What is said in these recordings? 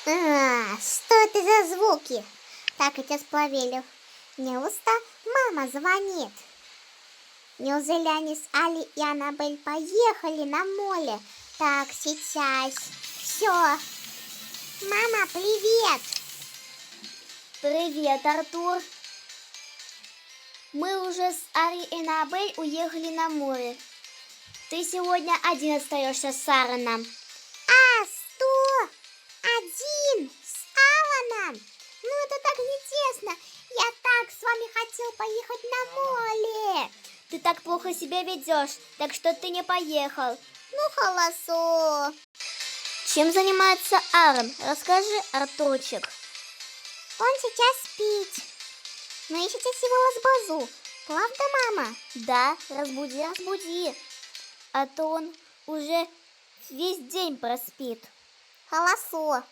Что это за звуки? Так, я тебя сплавили. Неужто мама звонит? Неужели они с Али и Аннабель поехали на море? Так, сейчас. Все. Мама, привет. Привет, Артур. Мы уже с Али и Аннабель уехали на море. Ты сегодня один остаешься с Аароном. Что? Один? С Аланом? Ну, это так нечестно. Я так с вами хотел поехать на море. Ты так плохо себя ведешь, так что ты не поехал. Ну, хорошо. Чем занимается Аарон? Расскажи, Артурчик. Он сейчас спит. Но я сейчас его разбужу. Правда, мама? Да, разбуди. А то он уже весь день проспит. Хорошо.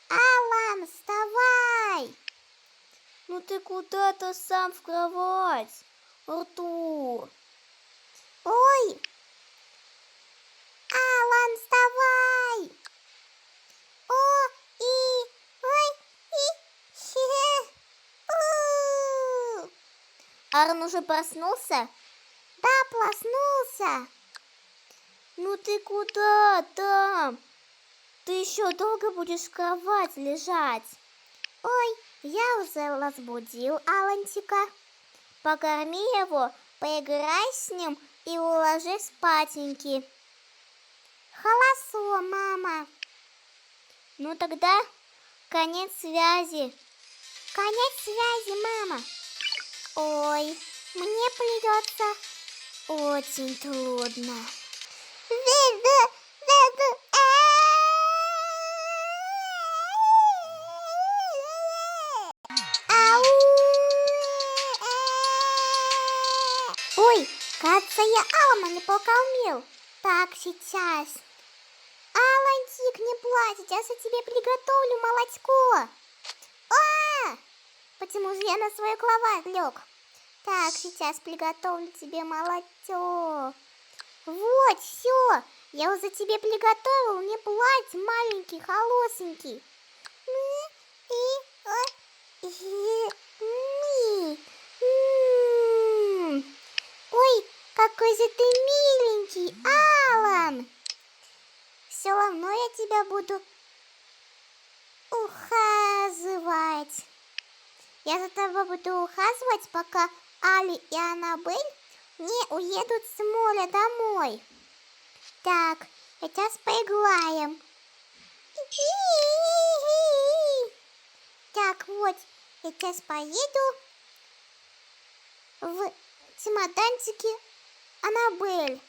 Алан, вставай! Ну ты куда-то сам в кровать, Артур. Ой! Алан, вставай! О, и, ой, и, хе, у. Аарон уже проснулся? Да, проснулся. Ну ты куда там? Ты еще долго будешь в кровать лежать? Ой, я уже разбудил Алантика. Покорми его, поиграй с ним и уложи спатеньки. Хорошо, мама. Ну тогда конец связи. Конец связи, мама. Ой, мне придется очень трудно. Ой, кажется, я Алана не покормил. Так, сейчас. Алантик, не плачь, сейчас я тебе приготовлю молочко. Почему же я на свою кровать лег? Так, сейчас приготовлю тебе молочко. Вот, все. Я уже тебе приготовил, не плачь, маленький, холосенький. Ой, какой же ты миленький, Алан. Все равно я тебя буду ухаживать. Я за тобой буду ухаживать, пока Али и Аннабель не уедут с моря домой. Так, сейчас поиграем. Так, вот, я сейчас поеду в чемоданчике Аннабель.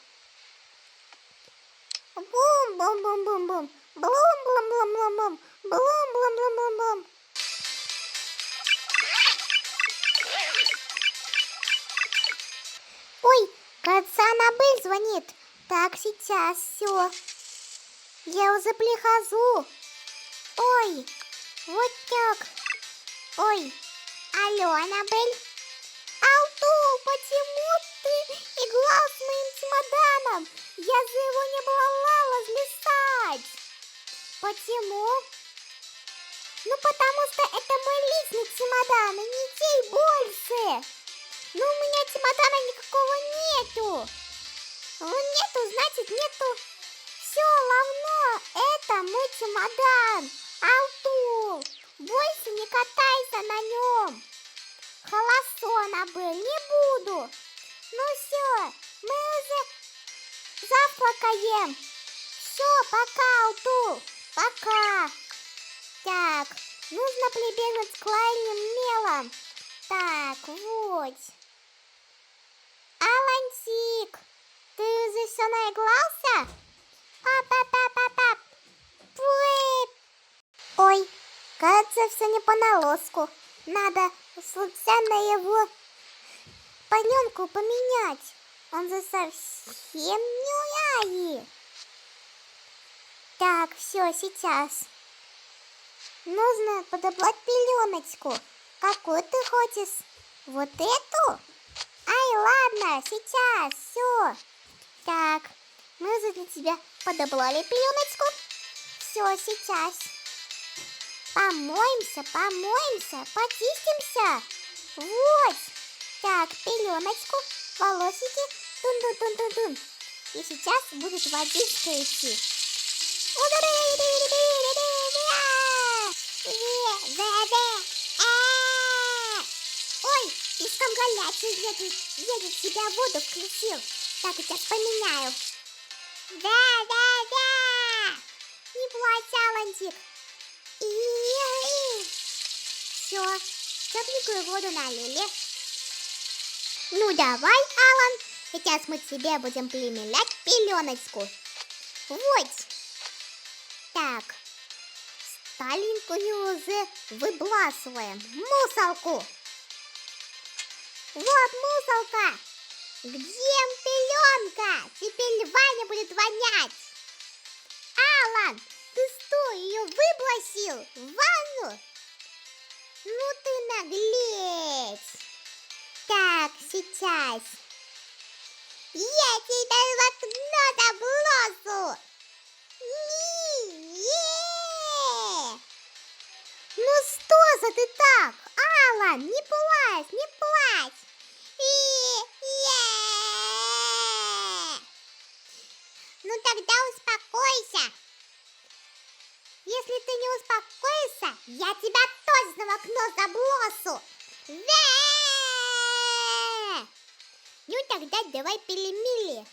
Бум-бум-бум-бум-бум. Блум-блум-блум-блум-блум. Блум-блум-блум-блум-блум. Ой, кажется, Аннабель звонит. Так, сейчас, все. Я уже прихожу. Ой, вот так. Ой, алло, Аннабель. Алту, почему ты играл с моим чемоданом? Я за его не брала разлистать. Почему? Ну, потому что это мой личный чемодан, и не чей больше. Ну, у меня чемодана никакого нету. Ну, нету, значит, нету. Все равно, это мой чемодан. Алту, больше не катайся на нем. Хорошо, Аннабель, не буду. Ну все, мы уже завтракаем. Все, пока, Алту, пока. Так, нужно прибегнуть к лайным мелам. Так, вот. Алантик, ты уже все наигрался? Пап-пап-пап-пап. Ой, кажется, все не поналожку. Надо случайно его пеленку поменять. Он же совсем не уяет. Так, все, сейчас. Нужно подобрать пеленочку. Какую ты хочешь? Вот эту? Ай, ладно, сейчас, все. Так, мы уже для тебя подобрали пеленочку. Все, сейчас. помоемся, почистимся. Вот. Так, пеленочку, волосики. Тун-тун-тун-тун-тун. И сейчас будет водичка идти. Ой, слишком горячий едет, себя в воду включил. Так, сейчас поменяю. Да. Не плачь, Алантик. Все, тепленькую воду налили. Ну давай, Алан, сейчас мы тебе будем примерять пеленочку. Вот. Так, старенькую уже выбрасываем. Мусорку. Вот мусорка. Где пеленка? Теперь Ваня будет вонять. Алан, ты что, ее выбросил в ванну? Ну ты наглец. Так, сейчас. Я тебя в окно забросу. Ну что за ты так? Алан, не плачь, не плачь. Ну тогда успокойся. Если ты не успокоишься, я тебя точно в окно забросу. Ну тогда давай перемели.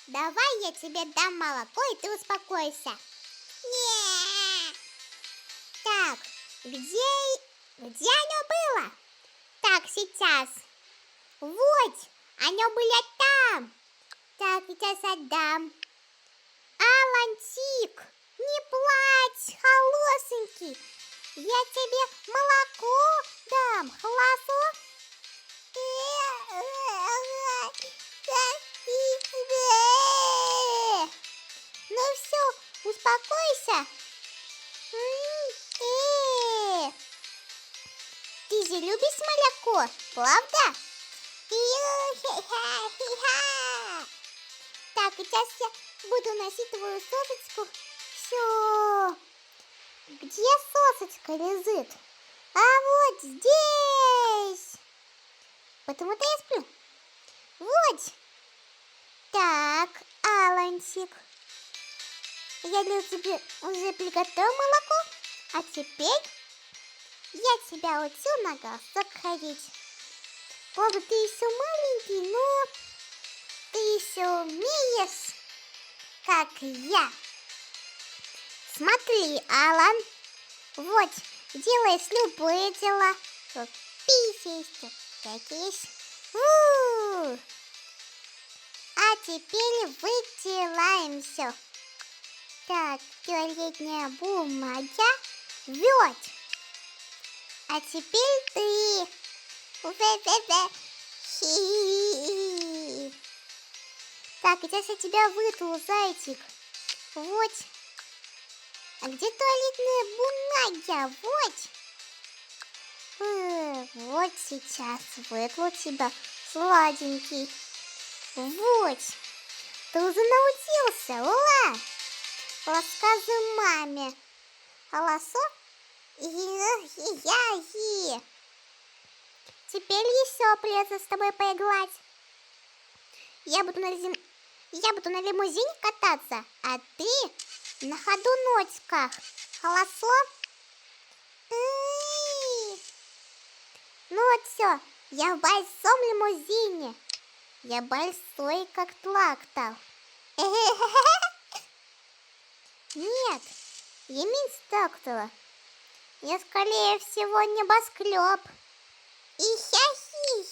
Давай я тебе дам молоко, и ты успокойся. Так, где оно было? Так, сейчас. Вот, оно было там. Так, сейчас отдам. Алантик, не плачь, холосенький. Я тебе молоко дам, хорошо? Ну все, успокойся. Ты же любишь молоко, правда? Так, сейчас я буду носить твою сосочку. Все. Где сосочка лежит? А вот здесь. Потому-то я сплю. Вот. Так, Алансик. Я для тебя уже приготовил молоко. А теперь я тебя учу на горшок ходить. Правда, ты еще маленький, но ты еще умеешь, как я. Смотри, Алан. Вот, делаешь любые дела. То писаешь, то какаешь. А теперь вытираем все. Так, туалетная бумага. Вот. А теперь ты. Так, сейчас я тебя вытру, зайчик. Вот. А где туалетная бумага? Вот. Вот сейчас вытру тебя, сладенький. Вот. Ты уже научился, ура! Рассказывай маме. Голосо? Теперь еще придется с тобой поиграть. Я буду на лимузине кататься, а ты на ходуночках. Хорошо? Ну вот все, я в большом лимузине. Я большой, как трактор. Нет, я меньше трактора. Я, скорее всего, небоскреб.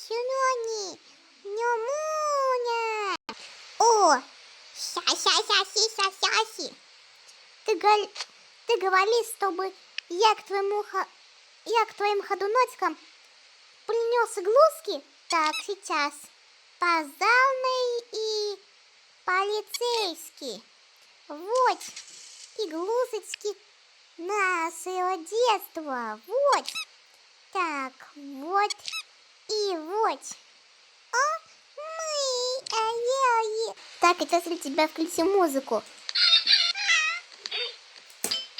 Сюнони, нямуня. О, ся-ся-ся-си. Ты говоришь, чтобы я к твоим ходуночкам принес иглушки? Так, сейчас. Пожарный и полицейский. Вот, иглушечки нашего детства. Вот. Так, вот и вот. Так, сейчас для тебя включи музыку.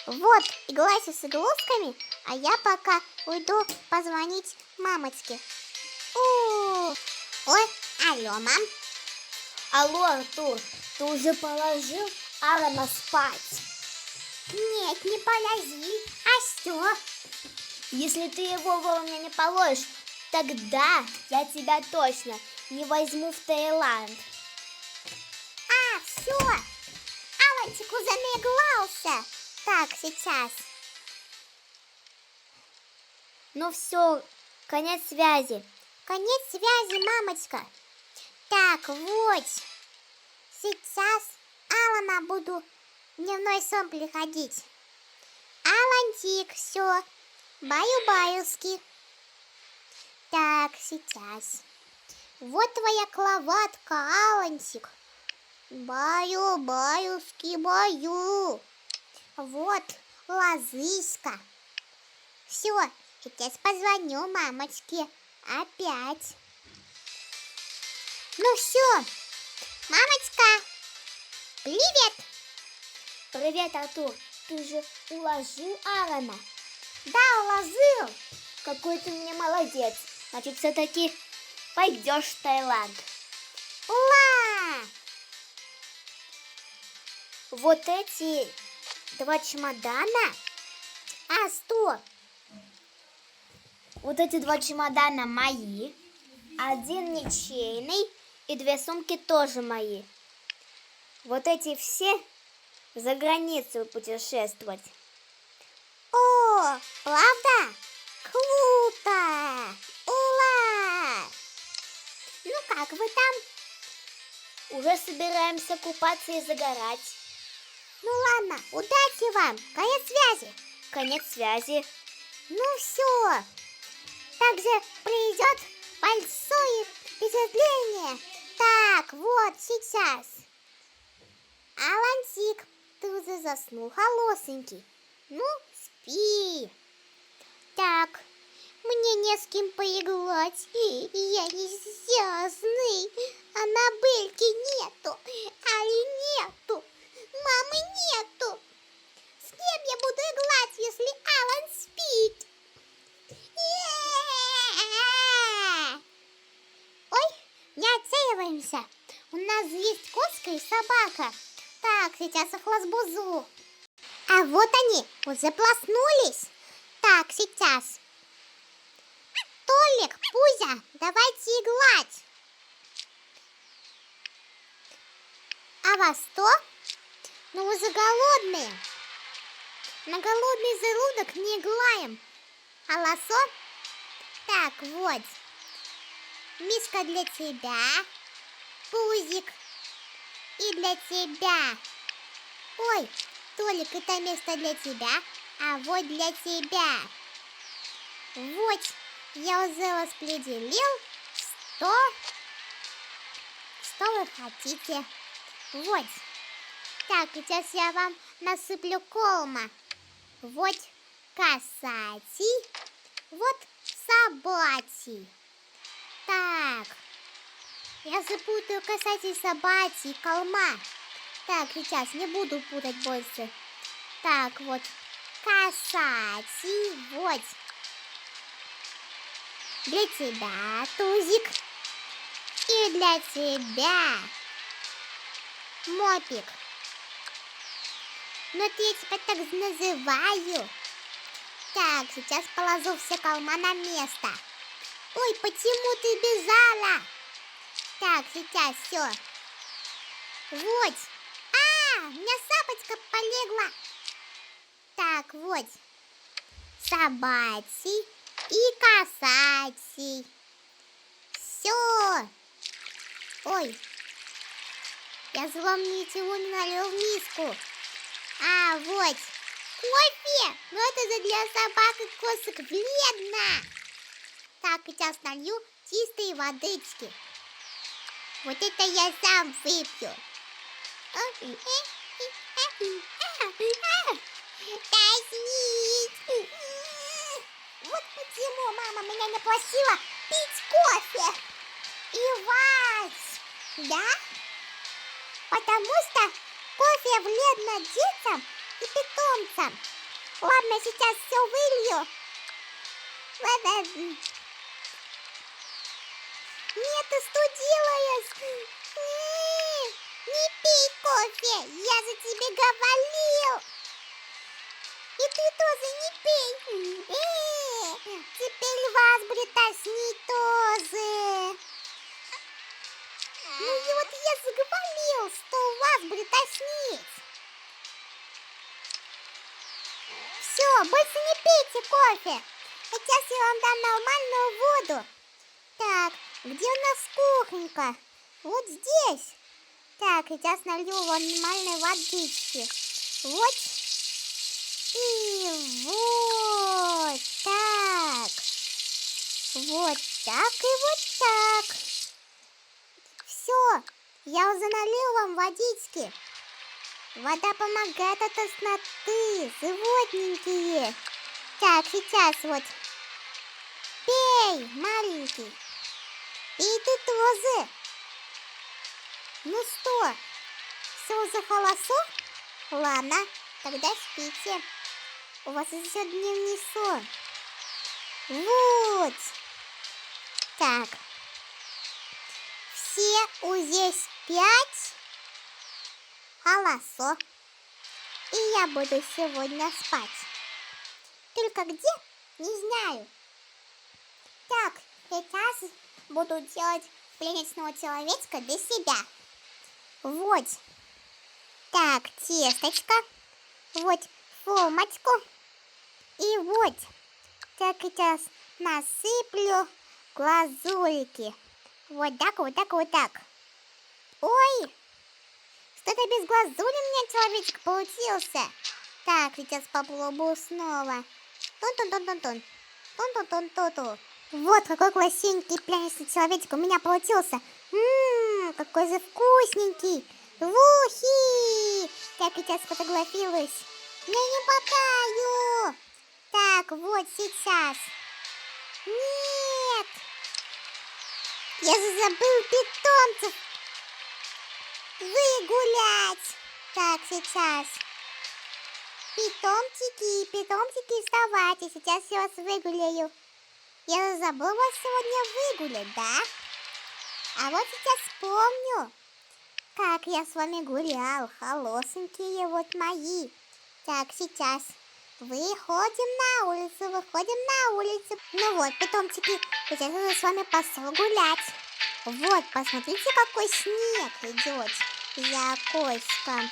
Вот, играйся с иглушками, А я пока уйду позвонить мамочке. Ой, алло, мам. Алло, Артур, ты уже положил Алана спать? Нет, не положи. А что? Если ты его вовремя не положишь, тогда я тебя точно не возьму в Таиланд. А, все. Аланчик уже наигрался. Так, сейчас. Ну все, конец связи. Конец связи, мамочка. Так, вот. Сейчас Алана буду в дневной сон приходить. Алантик, все. Баю-баюски. Так, сейчас. Вот твоя кроватка, Алантик. Баю-баюски, баю. Вот, лазыська. Все, сейчас позвоню мамочке. Опять. Ну все, мамочка, привет. Привет, Артур. Ты же уложил Алана? Да, уложил. Какой ты мне молодец. Значит, все-таки пойдешь в Таиланд. Ура! Вот эти 2 чемодана. А что? Вот эти 2 чемодана мои. 1 ничейный и 2 сумки тоже мои. Вот эти все за границу путешествовать. О, правда? Круто! Ура! Ну как вы там? Уже собираемся купаться и загорать. Ну ладно, удачи вам. Конец связи. Конец связи. Ну все. Также придет большое впечатление. Так, вот сейчас. Алантик, ты уже заснул, холосенький. Ну, спи. Так, мне не с кем поиграть. Я несчастный. Аннабельки нету. Али нету. Мамы нету. С кем я буду играть, если Алан спит? Ой, не отчаиваемся. У нас есть кошка и собака. Так, сейчас их разбужу. А вот они, уже проснулись. Так, сейчас. Толик, Пузя, давайте играть. А вас что? Ну вы же голодные. На голодный желудок не играем. Голосо? Так, вот. Мишка для тебя. Пузик. И для тебя. Ой, Толик, это место для тебя. А вот для тебя. Вот. Я уже распределил, что вы хотите. Вот. Так, сейчас я вам насыплю корма. Вот касати, вот собаки. Так, я запутаю касати, собаки и корма. Так, сейчас не буду путать больше. Так, вот касати, вот. Для тебя, Тузик. И для тебя, Мопик. Но это я тебя так называю. Так, сейчас положу все корма на место. Ой, почему ты бежала? Так, сейчас все. Вот. А, у меня сапочка полегла. Так, вот. Собаки и касати. Все. Ой, я вам ничего не налил в миску. А, вот. Кофе. Но это же для собак и кошек вредно. Так, сейчас налью чистой водички. Вот это я сам выпью. Тошнит. Вот почему мама меня не просила пить кофе и варить. Да? Потому что кофе вредно детям и питомцам. Ладно, сейчас все вылью Нет, ты что делаешь? Не пей кофе, я за тебе говорил. И ты тоже не пей. Теперь вас будет тошнить тоже. Ну и вот я заговорил, что вас будет тошнить. Все, больше не пейте кофе. Сейчас я вам дам нормальную воду. Так, где у нас кухонька? Вот здесь. Так, сейчас налью вам нормальной водички. Вот. И вот так. Вот так и вот так. Все, я уже налил вам водички. Вода помогает от тошноты, животненькие. Так, сейчас вот. Пей, маленький. И ты тоже. Ну что, все уже хорошо? Ладно, тогда спите. У вас еще дневной сон. Вот. Так. Все уже спят. Хорошо. И я буду сегодня спать. Только где? Не знаю. Так, сейчас буду делать пленочного человечка для себя. Вот. Так, тесточко. Вот формочку. И вот. Так, сейчас насыплю глазурики. Вот так, вот так, вот так. Ой, что-то без глазури у меня человечек получился. Так, сейчас попробую снова. Тун-тун-тун-тун-тун. Тун-тун-тун-тун-тун. Вот какой классенький пряничный человечек у меня получился. Какой же вкусненький. Вухи! Так, сейчас фотографируюсь. Я не попаю. Так, вот сейчас. Нет. Я же забыл питомцев выгулять. Так, сейчас. Питомчики, вставайте. Сейчас я вас выгуляю. Я забыла вас сегодня выгулять, да? А вот сейчас вспомню, как я с вами гулял. Холосенькие вот мои. Так, сейчас выходим на улицу. Ну вот, питомчики, сейчас я с вами пошел гулять. Вот, посмотрите, какой снег идет за окошком.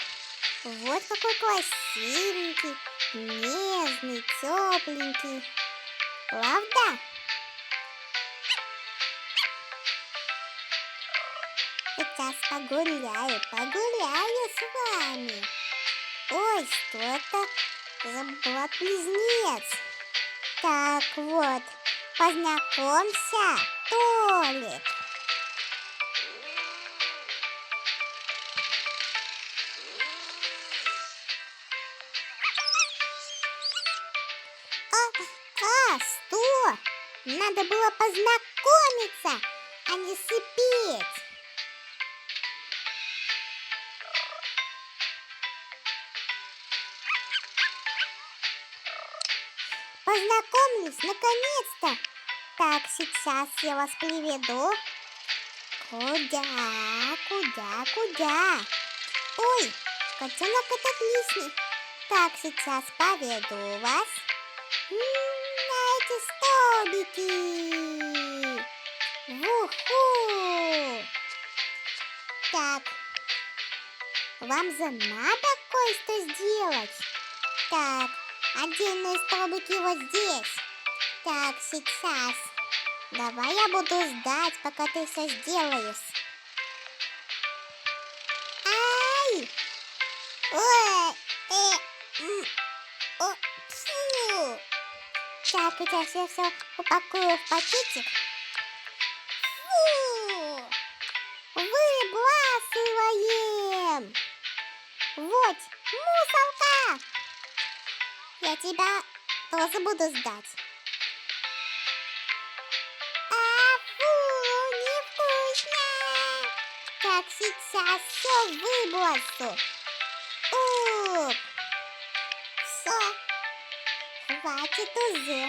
Вот какой красивенький, нежный, тепленький. Правда? Сейчас погуляю с вами. Ой, что это за брат-близнец? Так вот, познакомься, Толик. Что? Надо было познакомиться, а не сыпеть. Познакомились наконец-то. Так, сейчас я вас приведу. Куда? Ой, котенок этот лишний. Так, сейчас поведу вас на эти столбики. Уху! Так, вам же надо кое-что сделать. Так, отдельные столбики вот здесь. Так, сейчас. Давай я буду ждать, пока ты все сделаешь. Ай! Ой! Фу! Так, сейчас я все упакую в пакетик. Фу! Выбрасываем! Вот, мусорка! Я тебя тоже буду ждать. Фу, невкусно! Так, сейчас все выбросу. Все, хватит уже.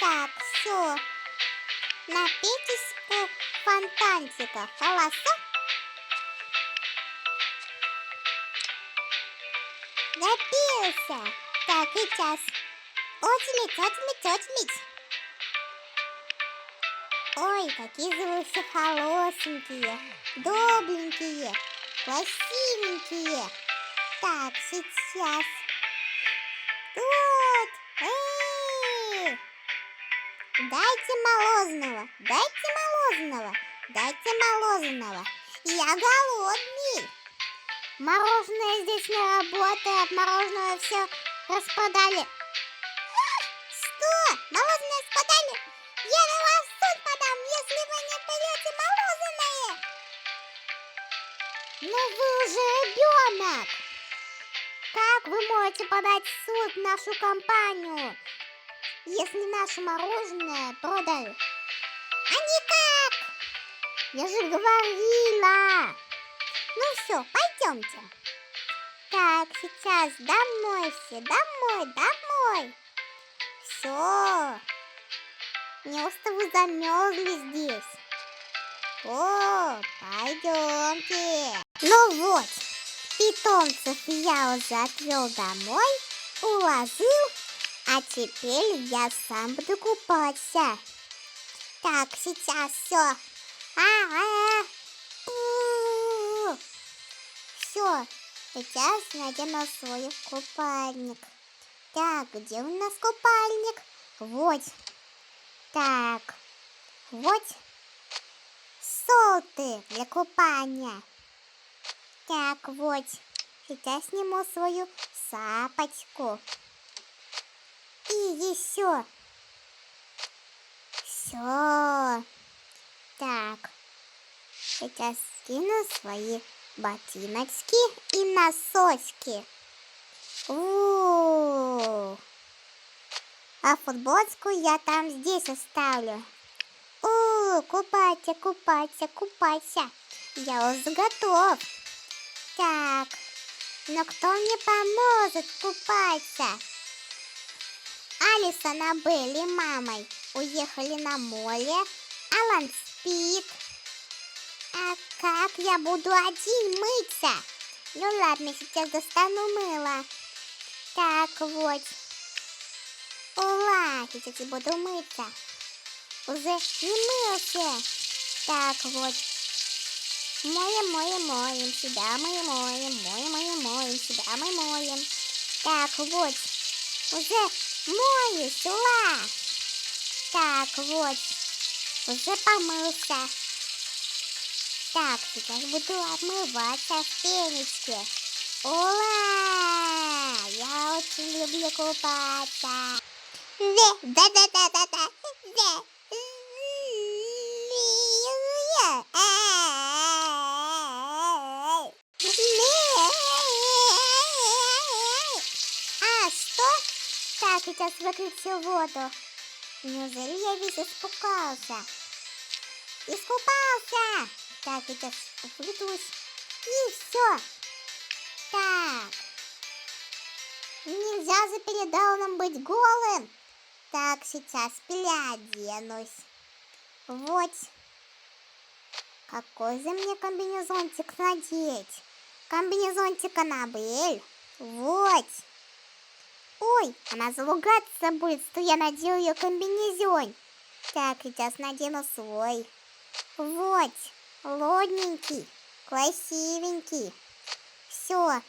Так, все. Напейтесь у фонтанчика. Хорошо? Напился. Так, сейчас. Очередь. Ой, какие вы все хорошенькие, добренькие, красивенькие. Так, сейчас. Тут. Дайте мороженого. Я голодный. Мороженое здесь не работает, мороженое все распродали. Что? Мороженое распродали? Я на вас в суд подам, если вы не берете мороженое. Но вы уже ребенок. Как вы можете подать в суд в нашу компанию, если наше мороженое продали? А никак! Я же говорила. Ну все, пойдемте. Так, сейчас домой все, домой. Все. Неужто вы замерзли здесь? О, пойдемте. Ну вот, питомцев я уже отвел домой, уложил, а теперь я сам буду купаться. Так, сейчас все. Все, сейчас надену свой купальник. Так, где у нас купальник? Вот. Так, вот солты для купания. Так, вот. Сейчас сниму свою шапочку. И еще. Все. Так, сейчас скину свои ботиночки и носочки. А футболочку я там здесь оставлю. Купайся. Я уже готов. Так, но кто мне поможет купаться? Алиса, Анабель и мамой уехали на море. Алан спит. А как я буду один мыться? Ну ладно, сейчас достану мыло. Так, вот. Ула, сейчас я буду мыться. Уже не мылся. Так, вот. Моем. Себя мы моем. Себя мы моем. Так, вот. Уже моюсь, ула. Так, вот. Уже помылся. Так, сейчас буду отмываться в пенечке. Ура! Я очень люблю купаться. А что? Так, сейчас выключу воду. Неужели я весь испугался? Искупался! Так, сейчас уплетусь. И все. Так. Нельзя же перед Дауном быть голым. Так, сейчас переоденусь. Вот. Какой же мне комбинезончик надеть? Комбинезончик Анабель. Вот. Ой, она заругаться будет, что я надел ее комбинезон. Так, сейчас надену свой. Вот. Лодненький, красивенький. Все.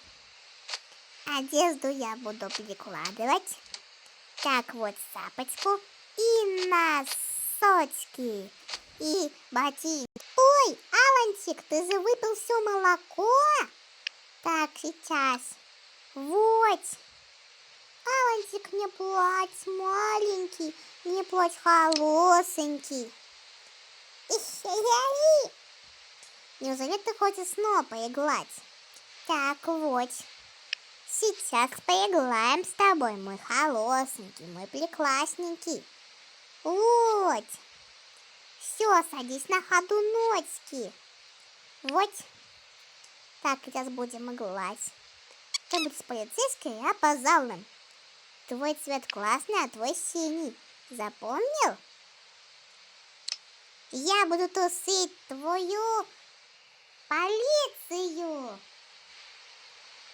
Одежду я буду перекладывать. Так, вот шапочку и носочки, и ботинки. Ой, Алансик, ты же выпил все молоко? Так, сейчас. Вот. Алансик, не плачь, маленький, не плачь, хорошенький. Неужели ты хочешь снова поиграть? Так, вот. Сейчас поиграем с тобой, мой хорошенький, мой прекрасненький. Вот. Все, садись на ходуночки. Вот. Так, сейчас будем играть. Ты будешь полицейской, а по залам. Твой цвет классный, а твой синий. Запомнил? Я буду тусить твою полицию.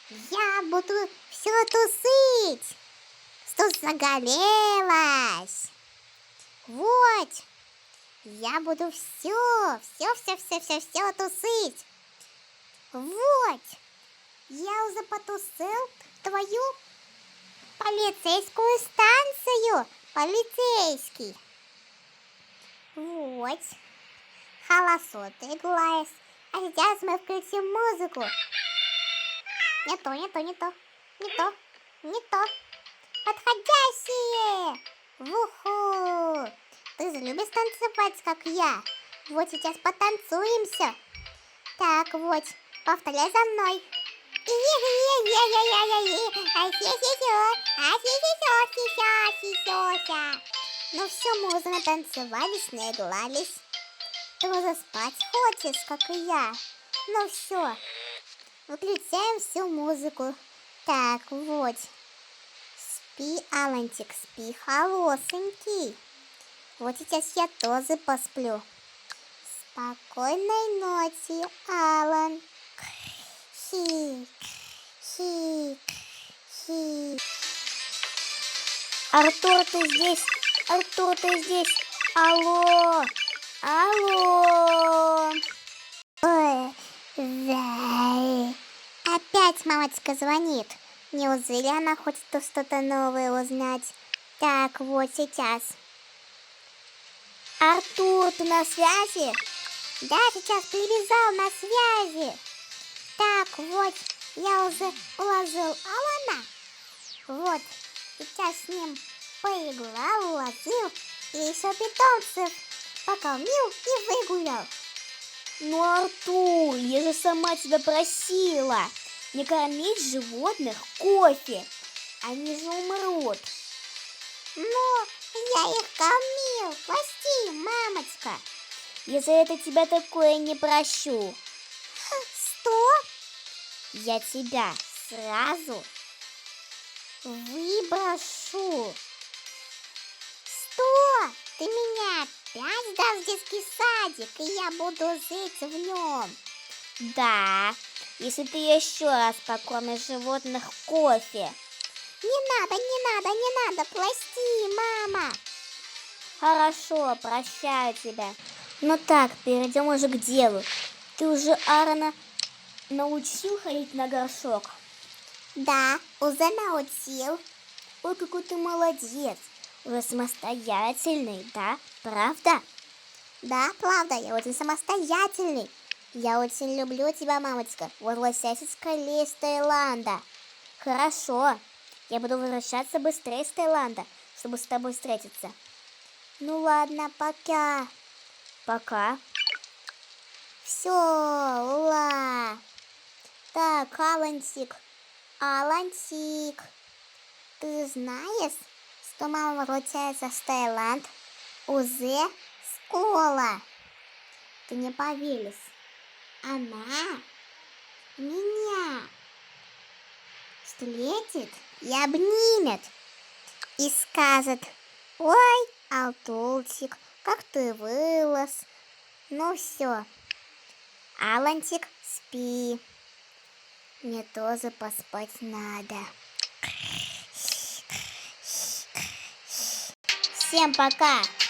Я буду все тусить. Что загорелось. Вот. Я буду все тусить. Вот. Я уже потусил твою полицейскую станцию. Полицейский. Вот. Хорошо ты играешь. А сейчас мы включим музыку. Не то. Подходящие. Вуху. Ты же любишь танцевать, как я. Вот сейчас потанцуемся. Так, вот. Повторяй за мной. Ну все, мы уже натанцевались, наигрались. Ты уже спать хочешь, как и я. Ну все, выключаем всю музыку. Так, вот. Спи, Алантик, спи, хорошенький. Вот сейчас я тоже посплю. Спокойной ночи, Алан. Хик. Артур, ты здесь? Артур, ты здесь? Алло! Ой, да. Опять мамочка звонит. Неужели она хочет что-то новое узнать? Так, вот сейчас. Артур, ты на связи? Да, сейчас привязал на связи. Так, вот, я уже уложил Алана. Вот, сейчас с ним поиграл, уложил. И еще питомцев покормил и выгулял. Ну, Артур, я же сама тебя просила не кормить животных кофе. Они же умрут. Но я их кормил. Прости, мамочка. Я за это тебя такое не прощу. Что? Я тебя сразу выброшу. Что? Ты меня опять дашь в детский садик, и я буду жить в нем? Да, если ты еще раз покормишь животных кофе. Не надо, прости, мама. Хорошо, прощаю тебя. Ну так, перейдем уже к делу. Ты уже Аарона научил ходить на горшок? Да, уже научил. Ой, какой ты молодец. Уже самостоятельный, да? Правда? Да, правда, я очень самостоятельный. Я очень люблю тебя, мамочка. Возвращайся скорее из Таиланда. Хорошо. Я буду возвращаться быстрее из Таиланда, чтобы с тобой встретиться. Ну ладно, пока. Пока. Все, ула. Так, Алантик, ты знаешь, что мама возвращается в Таиланд уже скоро? Ты не поверишь. Она меня встретит и обнимет. И скажет: ой, Алтулчик, как ты вырос. Ну все, Алантик, спи. Мне тоже поспать надо. Всем пока!